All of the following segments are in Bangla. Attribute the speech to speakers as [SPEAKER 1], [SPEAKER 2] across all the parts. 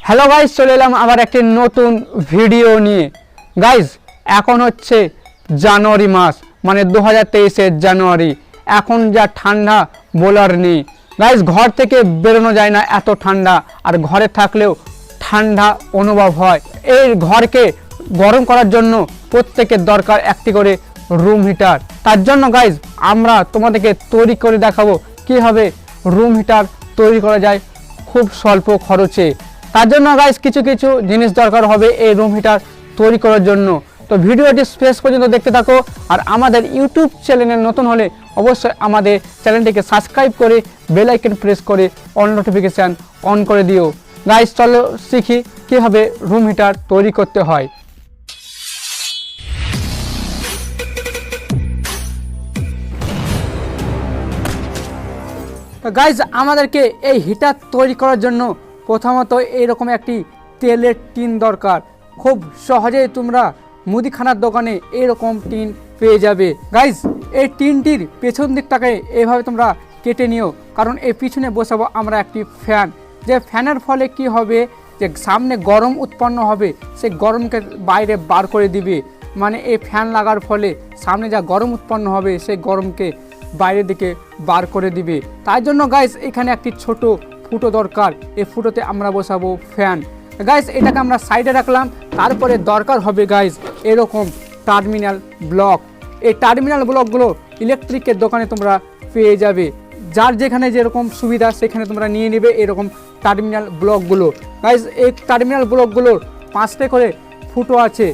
[SPEAKER 1] হ্যালো গাইজ, চলে এলাম আবার একটি নতুন ভিডিও নিয়ে। গাইজ এখন হচ্ছে জানুয়ারি মাস, মানে 2023-এর জানুয়ারি। এখন যা ঠান্ডা বলার নেই গাইজ, ঘর থেকে বেরোনো যায় না, এত ঠান্ডা। আর ঘরে থাকলেও ঠান্ডা অনুভব হয়। এই ঘরকে গরম করার জন্য প্রত্যেকের দরকার একটি করে রুম হিটার। তার জন্য গাইজ আমরা তোমাদেরকে তৈরি করে দেখাবো কীভাবে রুম হিটার তৈরি করা যায় খুব স্বল্প খরচে। তার জন্য গাইজ কিছু কিছু জিনিস দরকার হবে এই রুম হিটার তৈরি করার জন্য। তো ভিডিওটি শেষ পর্যন্ত দেখতে থাকো। আর আমাদের ইউটিউব চ্যানেলে নতুন হলে অবশ্যই আমাদের চ্যানেলটিকে সাবস্ক্রাইব করে বেল আইকন প্রেস করে অল নোটিফিকেশান অন করে দিও। গাইজ চলো শিখি কীভাবে রুম হিটার তৈরি করতে হয়। তো গাইজ আমাদেরকে এই হিটার তৈরি করার জন্য প্রথমত এইরকম একটি তেলের টিন দরকার। খুব সহজেই তোমরা মুদিখানার দোকানে এরকম টিন পেয়ে যাবে। গাইজ এই টিনটির পেছন দিকটাকে এইভাবে তোমরা কেটে নিও, কারণ এই পিছনে বসাবো আমরা একটি ফ্যান। যে ফ্যানের ফলে কি হবে, যে সামনে গরম উৎপন্ন হবে সেই গরমকে বাইরে বার করে দিবে। মানে এই ফ্যান লাগার ফলে সামনে যা গরম উৎপন্ন হবে সেই গরমকে বাইরের দিকে বার করে দিবে। তাই জন্য গাইজ এখানে একটি ছোট ফুটো দরকার। এই ফুটোতে আমরা বসাবো ফ্যান। গাইজ এটাকে আমরা সাইডে রাখলাম। তারপরে দরকার হবে গাইজ এরকম টার্মিনাল ব্লক। এই টার্মিনাল ব্লকগুলো ইলেকট্রিকের দোকানে তোমরা পেয়ে যাবে। যার যেখানে যেরকম সুবিধা সেখানে তোমরা নিয়ে নেবে এরকম টার্মিনাল ব্লকগুলো। গাইজ এই টার্মিনাল ব্লকগুলোর 5টে করে ফুটো আছে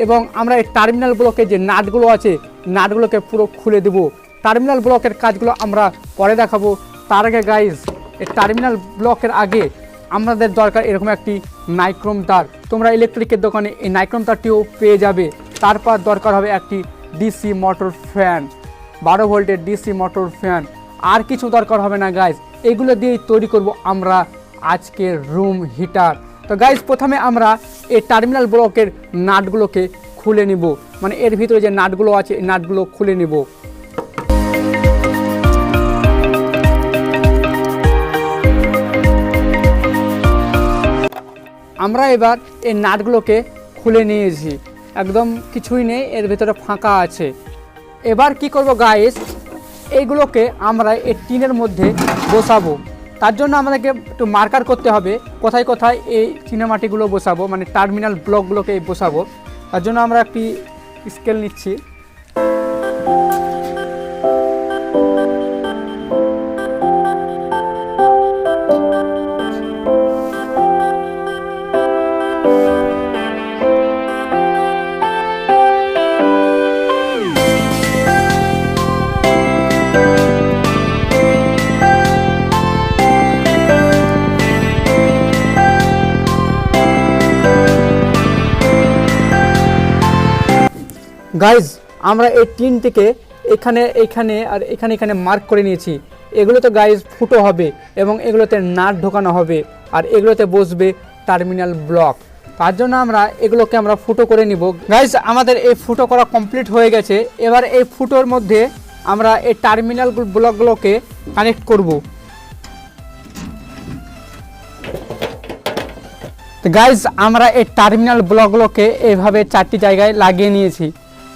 [SPEAKER 1] এবং আমরা এই টার্মিনাল ব্লকে যে নাটগুলো আছে নাটগুলোকে পুরো খুলে দেবো। টার্মিনাল ব্লকের কাজগুলো আমরা পরে দেখাবো। তার আগে গাইজ এই টার্মিনাল ব্লকের আগে আমাদের দরকার এরকম একটি নাইক্রোম তার। তোমরা ইলেকট্রিকের দোকানে এই নাইক্রোম তারটিও পেয়ে যাবে। তারপর দরকার হবে একটি ডিসি মোটর ফ্যান, 12 ভোল্টের ডিসি মোটর ফ্যান। আর কিছু দরকার হবে না গাইজ, এগুলো দিয়েই তৈরি করব আমরা আজকের রুম হিটার। তো গাইজ প্রথমে আমরা এই টার্মিনাল ব্লকের নাটগুলোকে খুলে নিব, মানে এর ভিতরে যে নাটগুলো আছে এই নাটগুলো খুলে নিব। আমরা এবার এই নাটগুলোকে খুলে নিয়েছি, একদম কিছুই নেই, এর ভিতরে ফাঁকা আছে। এবার কি করব গাইস, এইগুলোকে আমরা এই টিনের মধ্যে বসাবো। তার জন্য আমাদেরকে একটু মার্কার করতে হবে কোথায় কোথায় এই চিনামাটিগুলো বসাবো, মানে টার্মিনাল ব্লকগুলোকে বসাবো। তার জন্য আমরা একটি স্কেল নিচ্ছি। গাইজ আমরা এই টিনটিকে এখানে এখানে আর এখানে এখানে মার্ক করে নিয়েছি। এগুলোতে গাইজ ফুটো হবে এবং এগুলোতে নাট ঢোকানো হবে আর এগুলোতে বসবে টার্মিনাল ব্লক। তার জন্য আমরা এগুলোকে আমরা ফুটো করে নিব। গাইজ আমাদের এই ফুটো করা কমপ্লিট হয়ে গেছে। এবার এই ফুটোর মধ্যে আমরা এই টার্মিনাল ব্লকগুলোকে কানেক্ট করব। তো গাইজ আমরা এই টার্মিনাল ব্লকগুলোকে এইভাবে 4টি জায়গায় লাগিয়ে নিয়েছি।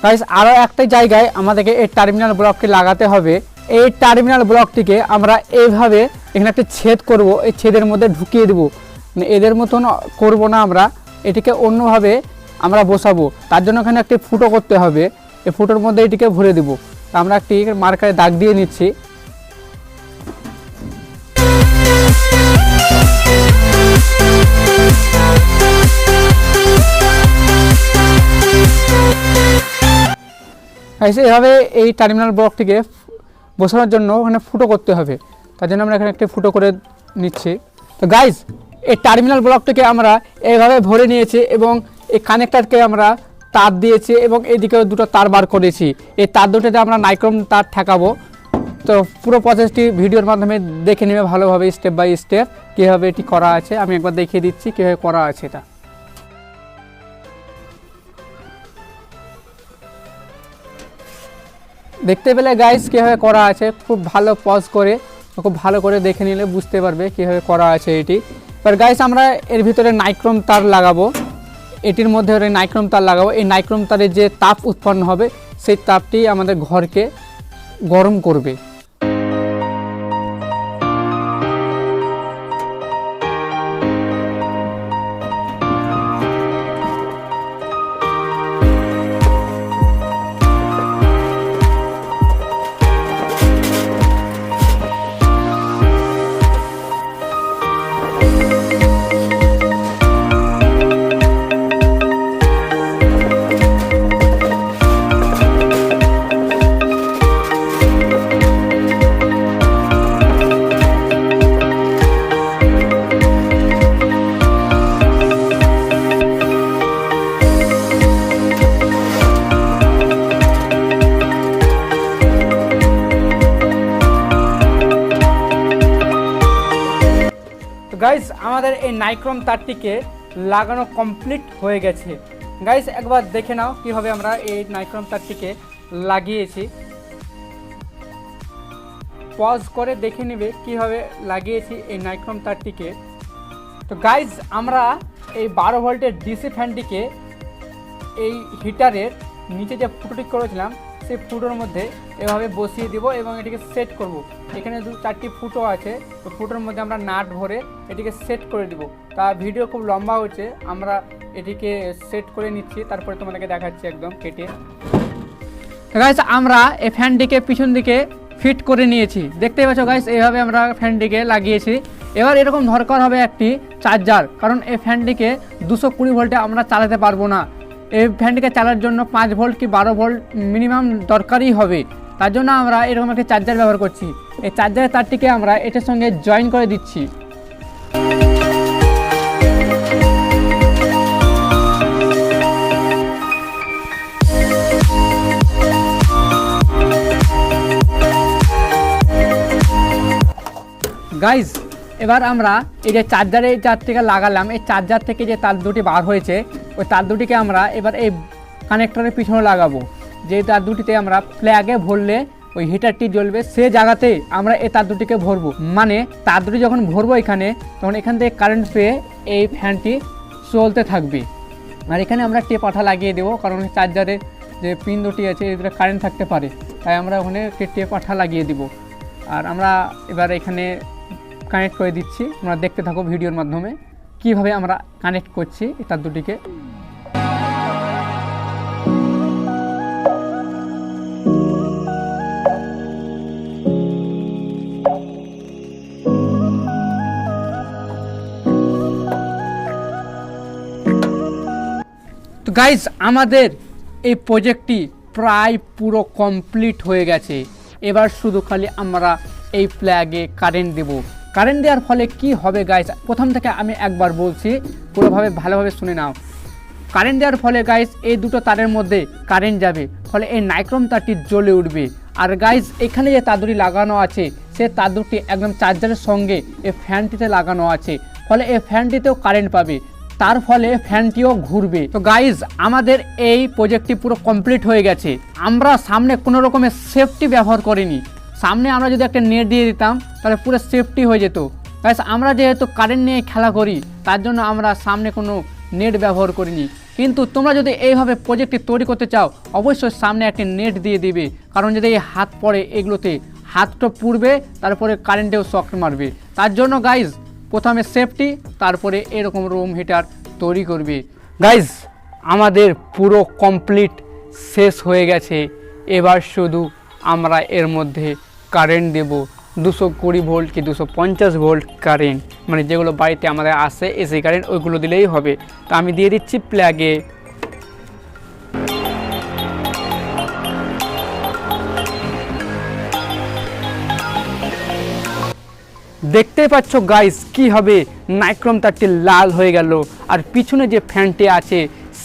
[SPEAKER 1] গাইস আরও একটা জায়গায় আমাদেরকে এই টার্মিনাল ব্লকটি লাগাতে হবে। এই টার্মিনাল ব্লকটিকে আমরা এইভাবে এখানে একটা ছেদ করব, এই ছেদের মধ্যে ঢুকিয়ে দেবো। এদের মতন করব না, আমরা এটিকে অন্যভাবে আমরা বসাবো। তার জন্য এখানে একটি ফুটো করতে হবে, এই ফুটোর মধ্যে এটিকে ভরে দেবো। আমরা একটি মার্কারে দাগ দিয়ে নিচ্ছি। এভাবে এই টার্মিনাল ব্লকটিকে বসানোর জন্য ওখানে ফুটো করতে হবে। তার জন্য আমরা এখানে একটি ফুটো করে নিচ্ছি। তো গাইজ এই টার্মিনাল ব্লকটিকে আমরা এইভাবে ভরে নিয়েছি এবং এই কানেক্টারকে আমরা তার দিয়েছি এবং এইদিকেও দুটো তার বার করেছি। এই তার দুটোতে আমরা নাইক্রোম তার ঠেকাবো। তো পুরো প্রসেসটি ভিডিওর মাধ্যমে দেখে নেবে ভালোভাবে, স্টেপ বাই স্টেপ কীভাবে এটি করা আছে। আমি একবার দেখিয়ে দিচ্ছি কীভাবে করা আছে এটা। দেখতে পেলে গাইস কীভাবে করা আছে, খুব ভালো পজ করে খুব ভালো করে দেখে নিলে বুঝতে পারবে কীভাবে করা আছে এটি। এবার গাইস আমরা এর ভিতরে নাইক্রোম তার লাগাবো, এটির মধ্যে নাইক্রোম তার লাগাবো। এই নাইক্রোম তারে যে তাপ উৎপন্ন হবে সেই তাপটি আমাদের ঘরকে গরম করবে। গাইস আমাদের এই নাইক্রোম তারটিকে লাগানো কমপ্লিট হয়ে গেছে। গাইস একবার দেখে নাও কিভাবে আমরা এই নাইক্রোম তারটিকে লাগিয়েছি। পজ করে দেখে নেবে কিভাবে লাগিয়েছি এই নাইক্রোম তারটিকে। তো গাইস আমরা এই 12 ভোল্টের ডিসি ফ্যানটিকে এই হিটারের নিচে যে ফুটোটি করেছিলাম সেই ফুটোর মধ্যে এভাবে বসিয়ে দিব এবং এটিকে সেট করব। এখানে 2-4টি ফুটো আছে, তো ফুটোর মধ্যে আমরা নাট ভরে এটিকে সেট করে দিব। তা ভিডিও খুব লম্বা হচ্ছে, আমরা এটিকে সেট করে নিচ্ছি, তারপরে তোমাদেরকে দেখাচ্ছি একদম কেটে। গাইস আমরা এই ফ্যানটিকে পিছন দিকে ফিট করে নিয়েছি, দেখতেই পাচ্ছ গাইস এইভাবে আমরা ফ্যানটিকে লাগিয়েছি। এবার এরকম দরকার হবে একটি চার্জার, কারণ এই ফ্যানটিকে 220 ভোল্টে আমরা চালাতে পারবো না। এই ফ্যানটিকে চালার জন্য 5 ভোল্ট কি 12 ভোল্ট মিনিমাম দরকারই হবে। তার জন্য আমরা এরকম একটা চার্জার ব্যবহার করছি। এই চার্জারের তারটিকে আমরা এটার সঙ্গে জয়েন করে দিচ্ছি। গাইজ এবার আমরা এই যে চার্জারে থেকে লাগালাম, এই চার্জার থেকে যে তার দুটি বার হয়েছে ওই তার দুটিকে আমরা এবার এই কানেক্টরের পিছনে লাগাবো। যে তার দুটিতে আমরা প্লাগে ভরলে ওই হিটারটি জ্বলবে, সে জায়গাতে আমরা এই তার দুটিকে ভরবো। মানে তার দুটি যখন ভরবো এখানে, তখন এখান থেকে কারেন্ট পেয়ে এই ফ্যানটি চলতে থাকবে। আর এখানে আমরা টেপ আঠা লাগিয়ে দেবো, কারণ চার্জারের যে পিন দুটি আছে এদের কারেন্ট থাকতে পারে, তাই আমরা ওখানে টেপ আঠা লাগিয়ে দিব। আর আমরা এবার এখানে কানেক্ট করে দিচ্ছি, তোমরা দেখতে থাকো ভিডিওর মাধ্যমে কিভাবে আমরা কানেক্ট করছি তার দুটিকে। তো গাইজ আমাদের এই প্রজেক্টটি প্রায় পুরো কমপ্লিট হয়ে গেছে। এবার শুধু খালি আমরা এই প্লাগে কারেন্ট দেব। কারেন্ট দেওয়ার ফলে কি হবে গাইজ, প্রথম থেকে আমি একবার বলছি, পুরোভাবে ভালোভাবে শুনে নাও। কারেন্ট দেওয়ার ফলে গাইজ এই দুটো তারের মধ্যে কারেন্ট যাবে, ফলে এই নাইক্রোম তারটি জ্বলে উঠবে। আর গাইজ এখানে যে তার দুটি লাগানো আছে সে তার দুটি একদম চার্জারের সঙ্গে এই ফ্যানটিতে লাগানো আছে, ফলে এই ফ্যানটিতেও কারেন্ট পাবে, তার ফলে ফ্যানটিও ঘুরবে। তো গাইজ আমাদের এই প্রজেক্টটি পুরো কমপ্লিট হয়ে গেছে। আমরা সামনে কোনো রকমের সেফটি ব্যবহার করিনি। সামনে আমরা যদি একটা নেট দিয়ে দিতাম তাহলে পুরো সেফটি হয়ে যেত। গাইজ আমরা যেহেতু কারেন্ট নিয়ে খেলা করি তার জন্য আমরা সামনে কোনো নেট ব্যবহার করিনি। কিন্তু তোমরা যদি এইভাবে প্রজেক্টটি তৈরি করতে চাও অবশ্যই সামনে একটা নেট দিয়ে দিবে, কারণ যদি এই হাত পড়ে এগুলোতে হাতটা পুড়বে, তারপরে কারেন্টেও শক মারবে। তার জন্য গাইজ প্রথমে সেফটি, তারপরে এরকম রুম হিটার তৈরি করবে। গাইজ আমাদের পুরো কমপ্লিট শেষ হয়ে গেছে। এবার শুধু আমরা এর মধ্যে কারেন্ট দেব 220 ভোল্ট কি 250 ভোল্ট কারেন্ট, মানে যেগুলো বাড়িতে আমাদের আসে এসি কারেন্ট ওইগুলো দিলেই হবে। তো আমি দিয়ে দিচ্ছি প্লাগে। দেখতেই পাচ্ছ গাইস কি হবে, নাইক্রোম তারটি লাল হয়ে গেল, আর পিছনে যে ফ্যানটি আছে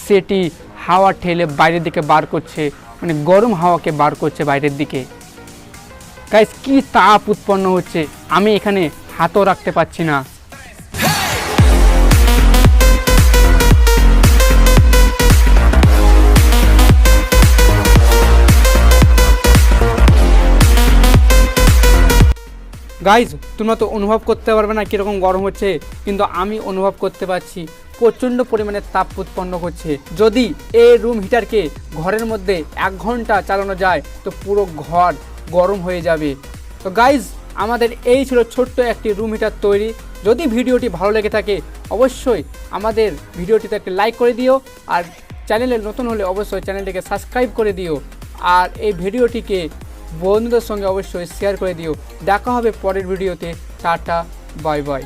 [SPEAKER 1] সেটি হাওয়া ঠেলে বাইরের দিকে বার করছে, মানে গরম হাওয়াকে বার করছে বাইরের দিকে। গাইস কি তাপ উৎপন্ন হচ্ছে, আমি এখানে হাতও রাখতে পারছি না। গাইজ তোমরা তো অনুভব করতে পারবে না কীরকম গরম হচ্ছে, কিন্তু আমি অনুভব করতে পারছি প্রচণ্ড পরিমাণে তাপ উৎপন্ন করছে। যদি এই রুম হিটারকে ঘরের মধ্যে 1 ঘন্টা চালানো যায় তো পুরো ঘর গরম হয়ে যাবে। তো গাইজ আমাদের এই ছিল ছোট্ট একটি রুম হিটার তৈরি। যদি ভিডিওটি ভালো লেগে থাকে অবশ্যই আমাদের ভিডিওটিতে একটি লাইক করে দিও, আর চ্যানেলে নতুন হলে অবশ্যই চ্যানেলটিকে সাবস্ক্রাইব করে দিও, আর এই ভিডিওটিকে বন্ধুদের সঙ্গে অবশ্যই শেয়ার করে দিও। দেখা হবে পরের ভিডিওতে। Tata, bye bye.